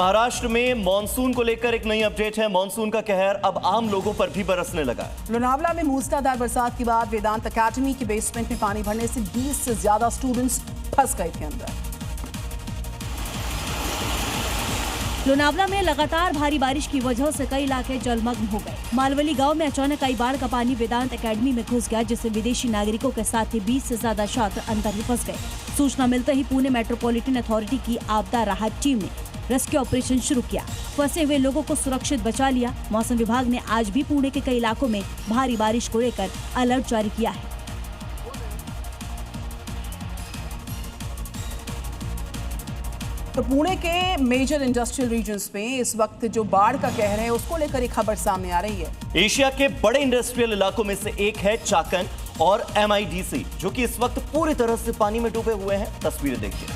महाराष्ट्र में मानसून को लेकर एक नई अपडेट है। मानसून का कहर अब आम लोगों पर भी बरसने लगा है। लोनावला में मूसलाधार बरसात के बाद वेदांत अकेडमी के बेसमेंट में पानी भरने से 20 से ज्यादा स्टूडेंट्स फंस गए थे अंदर। लोनावला में लगातार भारी बारिश की वजह से कई इलाके जलमग्न हो गए। मालवली गांव में अचानक आई बाढ़ का पानी वेदांत अकेडमी में घुस गया, जिससे विदेशी नागरिकों के साथ ही 20 से ज्यादा छात्र अंदर ही फंस गए। सूचना मिलते ही पुणे मेट्रोपॉलिटन अथॉरिटी की आपदा राहत टीम ने रेस्क्यू ऑपरेशन शुरू किया। फंसे हुए लोगों को सुरक्षित बचा लिया। मौसम विभाग ने आज भी पुणे के कई इलाकों में भारी बारिश को लेकर अलर्ट जारी किया है। तो पुणे के मेजर इंडस्ट्रियल रीजन्स में इस वक्त जो बाढ़ का कहर है उसको लेकर एक खबर सामने आ रही है। एशिया के बड़े इंडस्ट्रियल इलाकों में से एक है चाकन और MIDC, जो कि इस वक्त पूरी तरह से पानी में डूबे हुए हैं। तस्वीरें देखिए।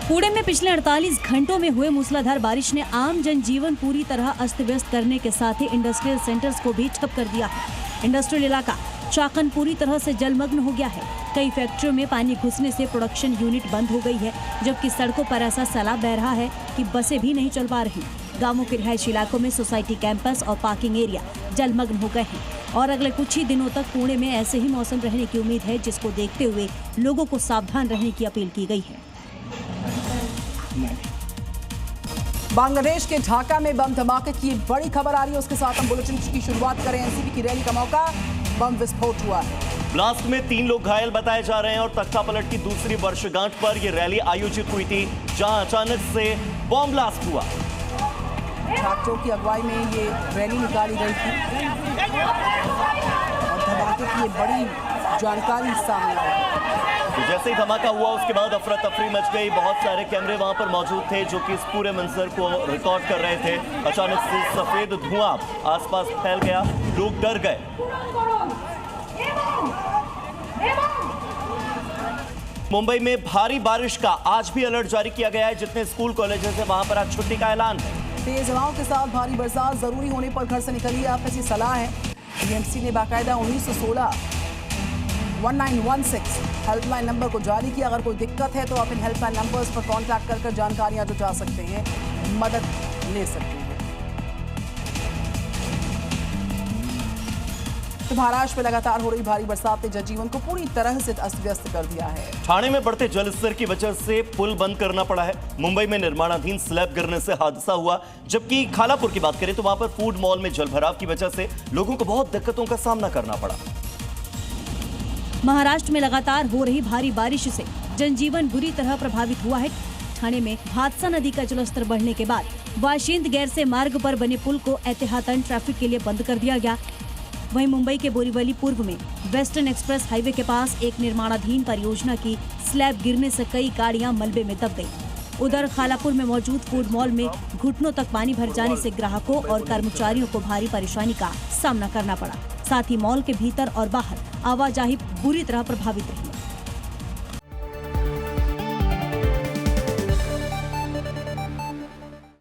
पुणे में पिछले 48 घंटों में हुए मूसलाधार बारिश ने आम जनजीवन पूरी तरह अस्त व्यस्त करने के साथ ही इंडस्ट्रियल सेंटर्स को भी ठप कर दिया है। इंडस्ट्रियल इलाका चाकन पूरी तरह से जलमग्न हो गया है। कई फैक्ट्रियों में पानी घुसने से प्रोडक्शन यूनिट बंद हो गई है, जबकि सड़कों पर ऐसा सैलाब बह रहा है कि बसें भी नहीं चल पा रही। गांवों के रिहायशी इलाकों में सोसाइटी कैंपस और पार्किंग एरिया जलमग्न हो गए हैं और अगले कुछ ही दिनों तक पुणे में ऐसे ही मौसम रहने की उम्मीद है, जिसको देखते हुए लोगों को सावधान रहने की अपील की गई है। बांग्लादेश के ढाका में बम धमाके की बड़ी खबर आ रही है। उसके साथ हम बुलेटिन की शुरुआत करें। एनसीपी की रैली का मौका, बम विस्फोट हुआ है। ब्लास्ट में 3 लोग घायल बताए जा रहे हैं और तख्तापलट की दूसरी वर्षगांठ पर यह रैली आयोजित हुई थी, जहां अचानक से बम ब्लास्ट हुआ। छात्रों की अगुवाई में ये रैली निकाली गई थी और धमाके की ये बड़ी जानकारी सामने आई। तो जैसे ही धमाका हुआ उसके बाद अफरा तफरी मच गई। बहुत सारे कैमरे वहां पर मौजूद थे जो कि इस पूरे मंजर को रिकॉर्ड कर रहे थे। अचानक से सफेद धुआं आसपास फैल गया, लोग डर गए। मुंबई में भारी बारिश का आज भी अलर्ट जारी किया गया है। जितने स्कूल कॉलेजेस हैं वहां पर आज छुट्टी का ऐलान है। तेज हवाओं के साथ भारी बरसात, जरूरी होने पर घर से निकलिए, आप ऐसी सलाह है। BMC ने बाकायदा 1916 1916 हेल्पलाइन नंबर को जारी किया। अगर कोई दिक्कत है तो आप इन हेल्पलाइन नंबर्स पर कांटेक्ट कर जानकारियां जुटा सकते हैं, मदद ले सकते हैं। तो महाराष्ट्र में लगातार हो रही भारी बरसात ने जनजीवन को पूरी तरह से अस्त व्यस्त कर दिया है। ठाणे में बढ़ते जलस्तर की वजह से पुल बंद करना पड़ा है। मुंबई में निर्माणाधीन स्लैब गिरने से हादसा हुआ, जबकि खालापुर की बात करें तो वहां पर फूड मॉल में जलभराव की वजह से लोगों को बहुत दिक्कतों का सामना करना पड़ा। महाराष्ट्र में लगातार हो रही भारी बारिश से जनजीवन बुरी तरह प्रभावित हुआ है। ठाणे में भादसा नदी का जलस्तर बढ़ने के बाद वाशिंद गैर से मार्ग पर बने पुल को एहतियातन ट्रैफिक के लिए बंद कर दिया गया। वहीं मुंबई के बोरीवली पूर्व में वेस्टर्न एक्सप्रेस हाईवे के पास एक निर्माणाधीन परियोजना की स्लैब गिरने से कई गाड़ियां मलबे में दब गई। उधर खालापुर में मौजूद फूड मॉल में घुटनों तक पानी भर जाने से ग्राहकों और कर्मचारियों को भारी परेशानी का सामना करना पड़ा। साथ ही मॉल के भीतर और बाहर आवाजाही बुरी तरह प्रभावित रही।